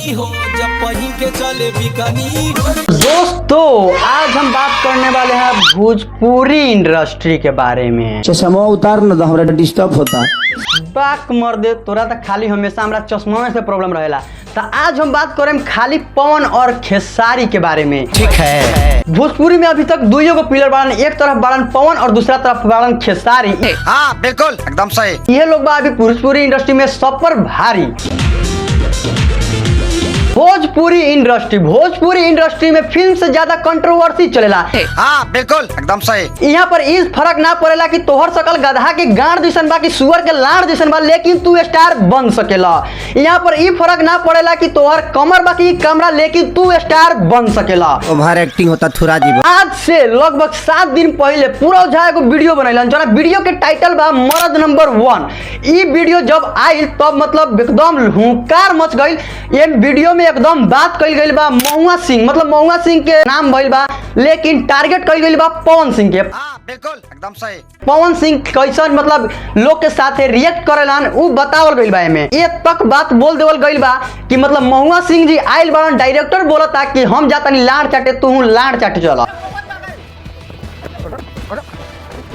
Bikini हो जब पही के चले बिकनी हो। दोस्तों आज हम बात करने वाले हैं भोजपुरी इंडस्ट्री के बारे में। चश्मा उतार न तो हमरा डिस्टर्ब होता। बाक मर दे तोरा तो खाली हमेशा हमरा चश्मा में से प्रॉब्लम रहेला। तो आज हम बात करें खाली पवन और खेसारी के बारे में। ठीक है। भोजपुरी में अभी तक दुइयो को पिलर बाड़न, एक तरफ बाड़न पवन और दूसरा तरफ बाड़न खेसारी। हाँ बिल्कुल एकदम सही। ये लोग बा अभी भोजपुरी इंडस्ट्री में सब पर भारी। भोजपुरी इंडस्ट्री में फिल्म से ज्यादा कंट्रोवर्सी चलेला। हाँ बिल्कुल एकदम सही। यहाँ पर इस फर्क ना पड़ेला कि तोहर सकल गधा के गांड जैसन बा कि सुअर के लाड़ जैसन बा, लेकिन तू स्टार बन सकेला। यहाँ पर ई फर्क ना पड़ेला कि तोहर कमर बा कि कमरा, लेकिन तू स्टार बन सकेला। ओवर एक्टिंग होता थोड़ा जी। आज से लगभग 7 दिन पहले पूरा झा एगो वीडियो बनैलन, जो वीडियो के टाइटल बा मर्द नंबर 1। ई वीडियो जब आइल तब मतलब एकदम हुंकार मच गई। ये वीडियो में एकदम बात कइल गइल बा महुआ सिंह, मतलब महुआ सिंह के नाम भइल बा, लेकिन टारगेट कइल गइल बा पवन सिंह के। हाँ बिल्कुल एकदम सही। पवन सिंह कैसन मतलब लोग के साथ रिएक्ट करेलन उ बतावल गइल बा। एमे ये तक बात बोल देवल गइल बा कि मतलब महुआ सिंह जी आइल बाड़न, डायरेक्टर बोलता कि हम जातानी लाड़ चाटे, तू लाड़ चाटे चला।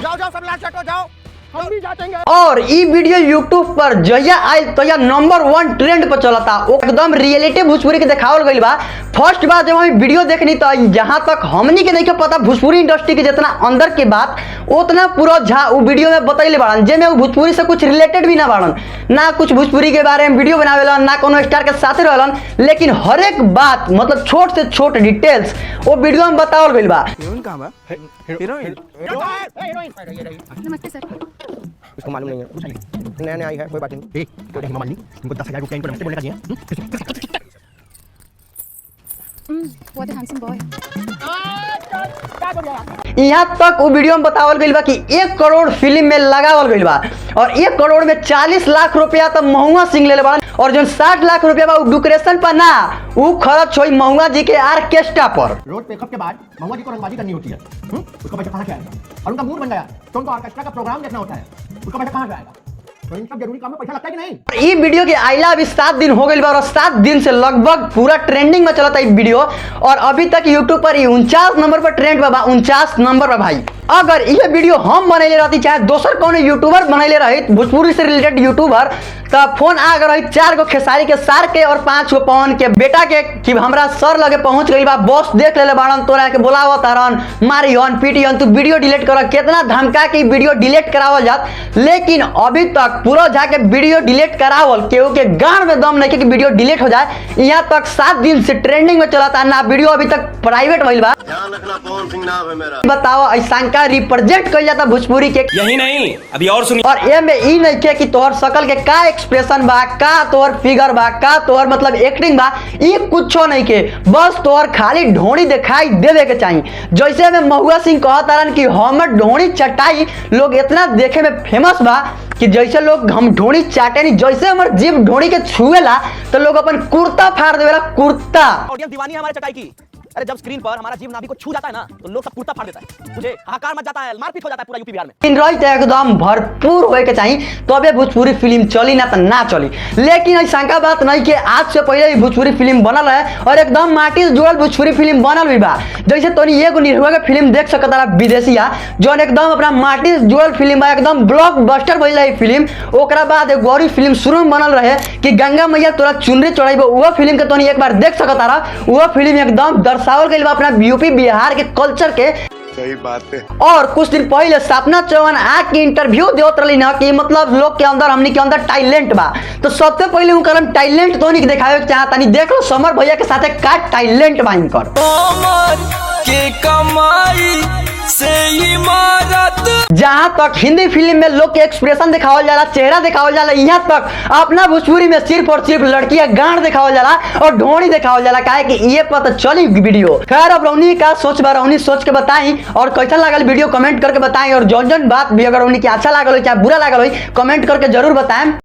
जाओ सब लाड़ चाटो जाओ, हम भी जातेंगे। और ई वीडियो यूट्यूब पर जया आइल तो या नंबर 1 ट्रेंड पर चलता। एकदम रियलिटी भोजपुरी के दिखावल गइल बा। फर्स्ट बार जब हम वीडियो देखनी तो जहां तक हमनी के नहीं पता भोजपुरी इंडस्ट्री के जितना अंदर की बात उतना पूरा झा उ वीडियो में बतैले बाड़न, जेमे उ भोजपुरी से कुछ रिलेटेड भी ना बाड़न, ना कुछ भोजपुरी के बारे में वीडियो बनावेलन, ना कोनो स्टार के साथ रहलन, लेकिन हर एक बात मतलब छोट से छोट डिटेल्स वो वीडियो में बतावल गइल बा। हीरोइन कहां बा? हीरोइन नमस्ते सर। इसको मालूम नहीं है, नया नया आई है, कोई बात नहीं। तो देखिए मामा जी इनको 10,000 रुपया इनको नमस्ते बोलने का दिया। What a handsome boy. यहाँ तक वो वीडियो में बतावल गइल बा कि 1 करोड़ फिल्म में लगावल गइल बा और 1 करोड़ में 40 लाख रुपया तो महुआ सिंह ले बाड़न, और जो 60 लाख रुपया बा डेकोरेशन पर ना वो खर्च होई महुआ जी के ऑर्केस्ट्रा पर। रोड पेकअप के बाद महुआ जी को रंगबाजी करनी होती है, उसका पैसा कहाँ से आएगा? और उनका मूड बन गया तो उनको ऑर्केस्ट्रा का प्रोग्राम देखना होता है, उसका पैसा कहाँ से आएगा? तो इन सब जरूरी काम में पैसा लगता है कि नहीं? ये वीडियो के आइला अभी 7 दिन हो गई बा और 7 दिन से लगभग पूरा ट्रेंडिंग में चलता है वीडियो, और अभी तक यूट्यूब पर 49 नंबर पर ट्रेंड बा। 49 नंबर पर भाई। अगर ये वीडियो हम बनैले रहती चाहे दोसर कोनो यूट्यूबर बनैले रही भोजपुरी से रिलेटेड यूट्यूबर, तो फोन आ गई 4 गो खेसारी के सार के और 5 गो पवन के बेटा के कि हमरा सर लगे पहुंच गई बा, बॉस देख ले बाड़न, तोरा के बुलाव तारन, मारी हन पीटी हन, तू वीडियो डिलीट कर, कितना धमका के वीडियो डिलीट करावल जात, लेकिन अभी तक पूरा जाके वीडियो डिलीट करावल केहू के गांड में दम नहीं कि वीडियो डिलीट हो जाए। यहाँ तक 7 दिन से ट्रेंडिंग में चला ना वीडियो अभी तक प्राइवेट भइल बा। ध्यान रखना पवन सिंह नाम है मेरा। बताओ ऐसा का रिप्रेजेंट कइल जाता भोजपुरी के। यही नहीं अभी और सुनिए। और ए में ई नहीं के कि तोहर शकल के का एक्सप्रेशन बा, का तोहर फिगर बा, का तोहर मतलब एक्टिंग बा, ये कुछो नहीं के, बस तोहर खाली ढोड़ी दिखाई देवे के चाहिए। जैसे में महुआ सिंह कहतारन कि हमर ढोड़ी चटाई लोग इतना देखे में फेमस बा कि जैसे लोग हम ढोड़ी चाटे नहीं, जैसे हमर जीभ ढोड़ी के छुएला तो लोग अपन कुर्ता फाड़ देवेला, कुर्ता। ऑडियंस दीवानी है हमारे चटाई की। अरे जब स्क्रीन पर हमारा जीभ नाभि को छू जाता है ना तो लोग सब कुर्ता फाड़ देता है, मुझे हाहाकार मच जाता है, मारपीट हो जाता है पूरा यूपी बिहार में। रही एकदम भरपूर होए के चाहिए तबे भोजपुरी फिल्म चली, ना तो ना चली। लेकिन ऐसा का बात नहीं कि आज से पहले ही भोजपुरी फिल्म बनल है और एकदम माटी से जुड़ल भोजपुरी फिल्म बनल भी बा। जैसे तोनी एगो निरहुआ के फिल्म देख सकता विदेशिया जो एकदम अपना माटी से जुड़ल फिल्म बा, एकदम ब्लॉकबस्टर भइल है फिल्म। ओकरा बाद एक गौरी फिल्म शुरू में बनल रहे कि गंगा मैया तोरा चुनरी चढ़ाइबो, वो फिल्म के तोनी एक बार देख सकता रहा। वो फिल्म एकदम दर्शावल गइल बा अपना यूपी बिहार के कल्चर के। सही बात है। और कुछ दिन पहले सपना चौहान आके इंटरव्यू देत रही ना कि मतलब लोग के अंदर हमनी के अंदर टैलेंट बा, तो सबसे पहले उनका हम टैलेंट तो नहीं दिखावे चाहता नहीं। देख लो समर भैया के साथ का टैलेंट बा इनकर। के कमाई से इमारत। जहां तक हिंदी फिल्म में लोग के एक्सप्रेशन दिखावल जाला, चेहरा दिखावल जाला, यहाँ तक अपना भोजपुरी में सिर्फ और सिर्फ लड़कियां गांड दिखावल जाला और ढोड़ी दिखावल जाला। काहे कि ये पता चली वीडियो। खैर अब रौनी का सोच बा, रौनी सोच के बताई और कैसा लागल वीडियो कमेंट करके बताएं, और जौन जौन बात भी अगर उन्हें अच्छा लागल हो चाहे बुरा लागल हो कमेंट करके जरूर बताएं।